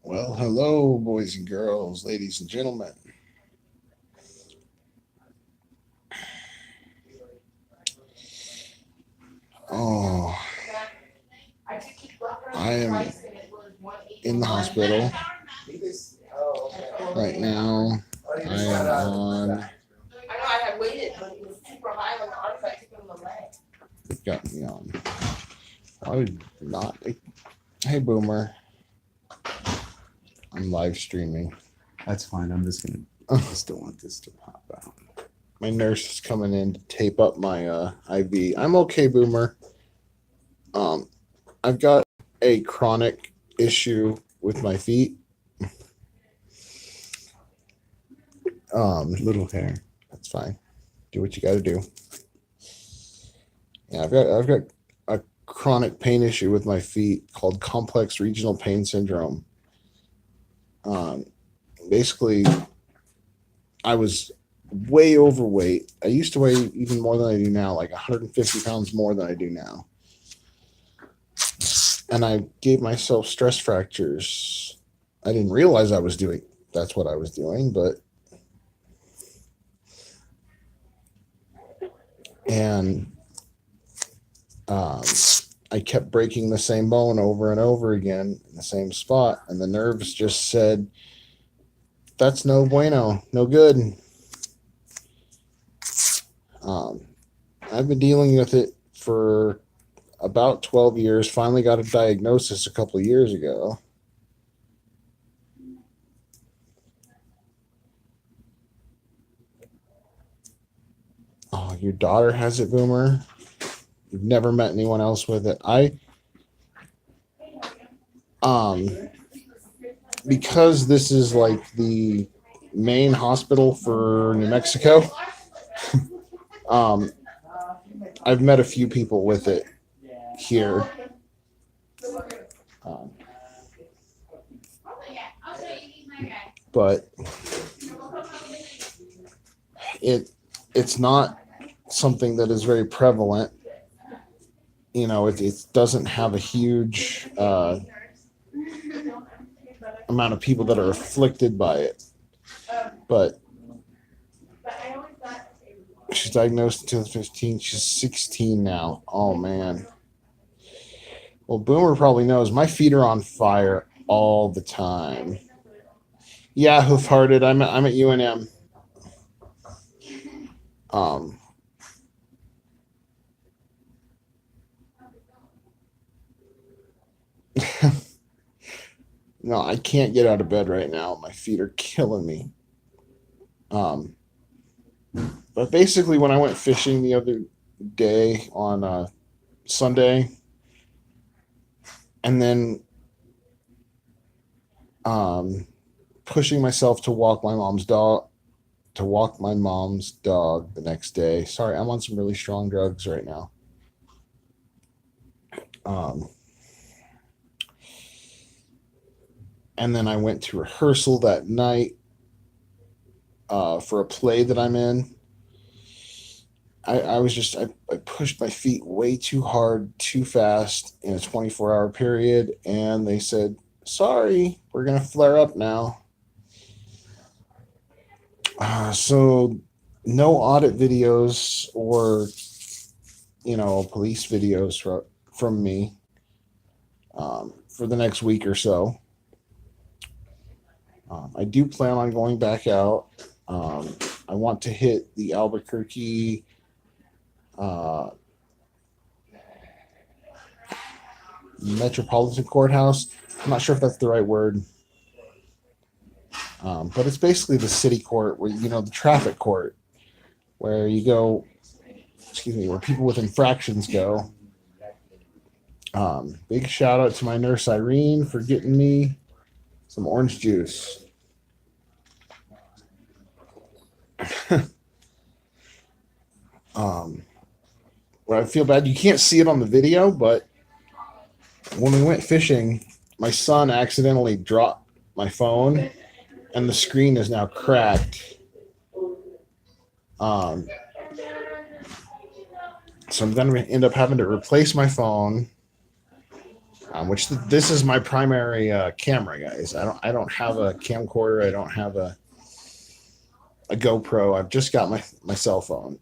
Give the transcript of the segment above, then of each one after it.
Well, hello, boys and girls, ladies and gentlemen. Oh, I am in the hospital right now. I am on. They've got me on. I would not. Hey, Boomer. I'm live streaming. That's fine. I'm just gonna. I just don't want this to pop out. My nurse is coming in to tape up my IV. I'm okay, Boomer. I've got a chronic issue with my feet. Little hair. That's fine. Do what you got to do. Yeah, I've got a chronic pain issue with my feet called complex regional pain syndrome. Um, Basically, I was way overweight. I used to weigh even more than I do now, like 150 pounds more than I do now. And I gave myself stress fractures. I didn't realize I was doing that's what I was doing, but and um, I kept breaking the same bone over and over again in the same spot, and the nerves just said, "That's no bueno, no good." Um, I've been dealing with it for about 12 years. Finally got a diagnosis a couple of years ago. Oh, your daughter has it, Boomer? You've never met anyone else with it. Um because this is like the main hospital for New Mexico. um I've met a few people with it here. Um, but it's not something that is very prevalent. It doesn't have a huge amount of people that are afflicted by it. But she's diagnosed in 2015. She's 16 now. Oh, man. Well, Boomer probably knows my feet are on fire all the time. Yeah, hoof-hearted. I'm at UNM. Um, no, I can't get out of bed right now. My feet are killing me. Um, but basically, when I went fishing the other day on Sunday, and then um, pushing myself to walk my mom's dog the next day. Sorry, I'm on some really strong drugs right now. Um, and then I went to rehearsal that night for a play that I'm in. I pushed my feet way too hard, too fast in a 24-hour period, and they said, "Sorry, we're gonna flare up now." So no audit videos or police videos from me for the next week or so. I do plan on going back out. I want to hit the Albuquerque Metropolitan Courthouse. I'm not sure if that's the right word, but it's basically the city court where the traffic court where you go. Excuse me, where people with infractions go. Big shout out to my nurse Irene for getting me some orange juice. um, where I feel bad, you can't see it on the video, but when we went fishing, my son accidentally dropped my phone, and the screen is now cracked. So I'm going to end up having to replace my phone. This is my primary camera, guys. I don't have a camcorder. I don't have a GoPro. I've just got my cell phone.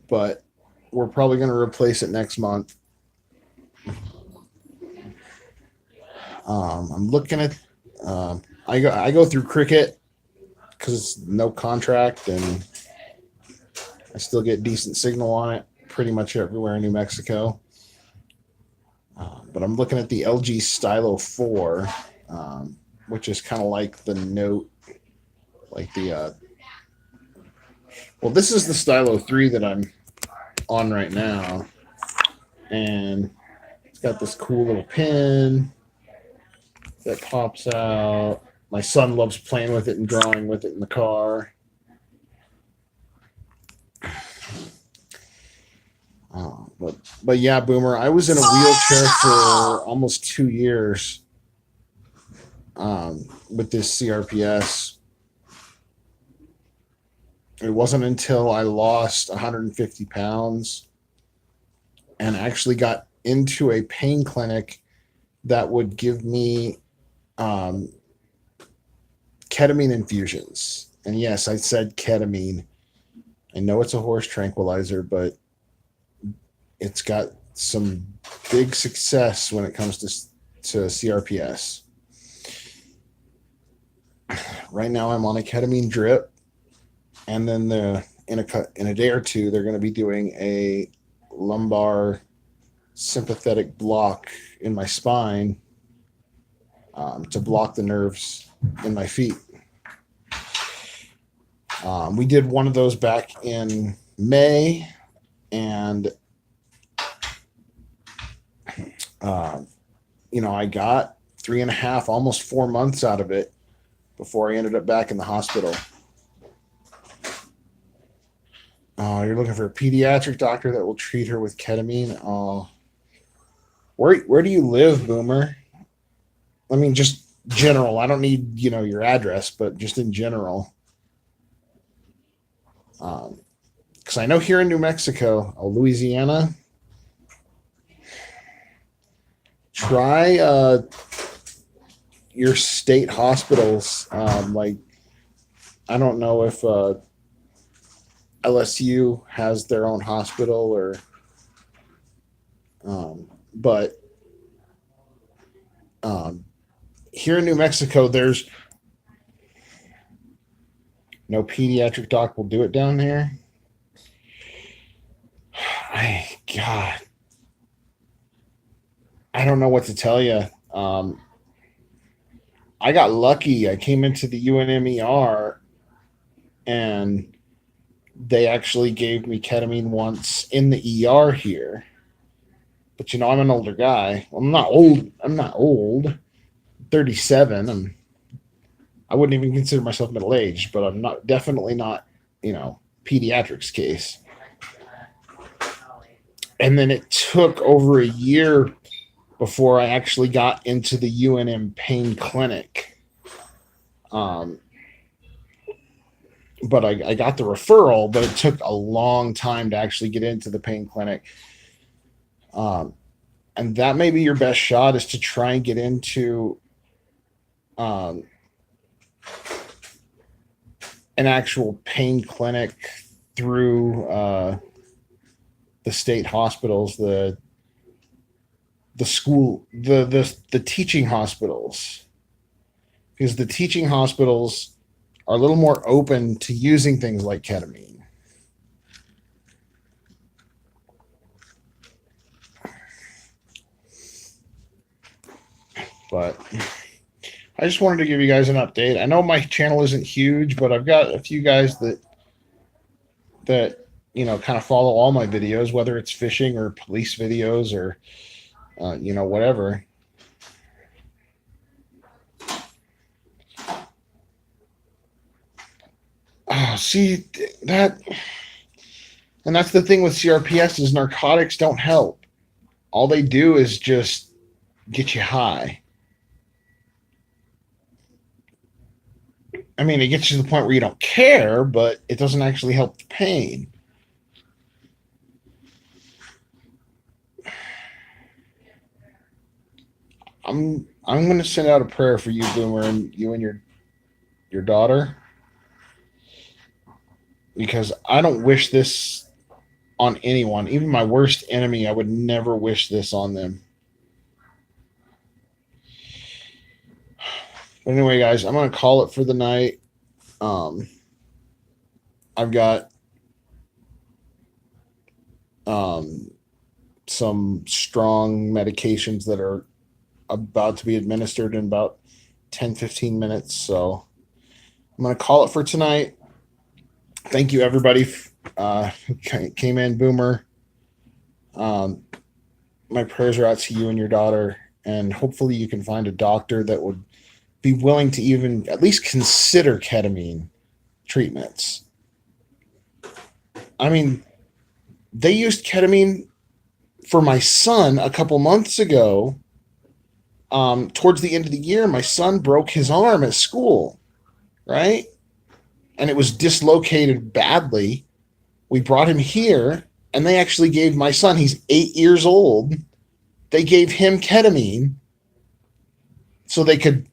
But we're probably going to replace it next month. I'm looking at. I go through Cricket because it's no contract and I still get decent signal on it pretty much everywhere in New Mexico. But I'm looking at the LG Stylo 4, which is kind of like the Note, like the. Well, this is the Stylo 3 that I'm on right now, and it's got this cool little pin that pops out. My son loves playing with it and drawing with it in the car. But yeah, Boomer, I was in a wheelchair for almost 2 years with this CRPS. It wasn't until I lost 150 pounds and actually got into a pain clinic that would give me ketamine infusions. And yes, I said ketamine. I know it's a horse tranquilizer, but it's got some big success when it comes to CRPS. Right now I'm on a ketamine drip, and then in a day or two they're going to be doing a lumbar sympathetic block in my spine to block the nerves in my feet. We did one of those back in May, and I got 3.5, almost 4 months out of it before I ended up back in the hospital. You're looking for a pediatric doctor that will treat her with ketamine. Where do you live, Boomer? I mean, just general. I don't need your address, but just in general. Because I know here in New Mexico, Louisiana, try your state hospitals. Like, I don't know if LSU has their own hospital or, but here in New Mexico, there's no pediatric doc will do it down there. God, I don't know what to tell you. I got lucky. I came into the UNMER and they actually gave me ketamine once in the ER here. But I'm an older guy. Well, I'm not old. 37. I wouldn't even consider myself middle-aged, but I'm definitely not, pediatrics case. And then it took over a year before I actually got into the UNM pain clinic. But I got the referral, but it took a long time to actually get into the pain clinic. And that may be your best shot, is to try and get into an actual pain clinic through the state hospitals, the school, the teaching hospitals, because the teaching hospitals are a little more open to using things like ketamine. But I just wanted to give you guys an update. I know my channel isn't huge, but I've got a few guys that kind of follow all my videos, whether it's fishing or police videos or whatever. See that, and that's the thing with CRPS, is narcotics don't help. All they do is just get you high. I mean, it gets you to the point where you don't care, but it doesn't actually help the pain. I'm gonna send out a prayer for you, Boomer, and you and your daughter, because I don't wish this on anyone. Even my worst enemy, I would never wish this on them. But anyway, guys, I'm gonna call it for the night. Um, I've got um, some strong medications that are about to be administered in about 10-15 minutes. So I'm going to call it for tonight. Thank you, everybody. Who came in, Boomer. Um, my prayers are out to you and your daughter. And hopefully you can find a doctor that would be willing to even at least consider ketamine treatments. I mean, they used ketamine for my son a couple months ago. Towards the end of the year, my son broke his arm at school, right? And it was dislocated badly. We brought him here, and they actually gave my son, he's 8 years old, they gave him ketamine so they could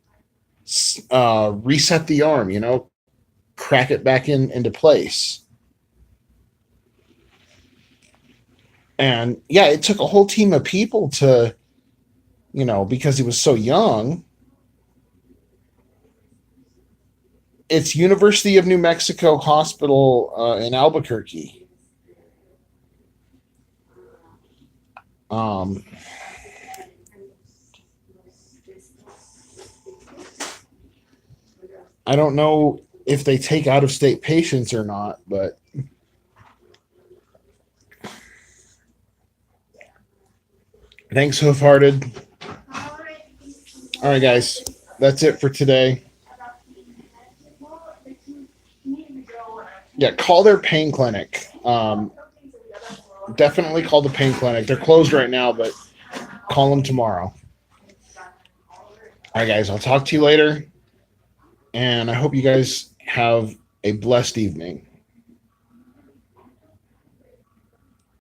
reset the arm, crack it back into place. And yeah, it took a whole team of people to, because he was so young. It's University of New Mexico Hospital in Albuquerque. I don't know if they take out-of-state patients or not, but thanks, Hoofhearted. All right, guys, that's it for today. Yeah, call their pain clinic. Definitely call the pain clinic. They're closed right now, but call them tomorrow. All right, guys, I'll talk to you later. And I hope you guys have a blessed evening.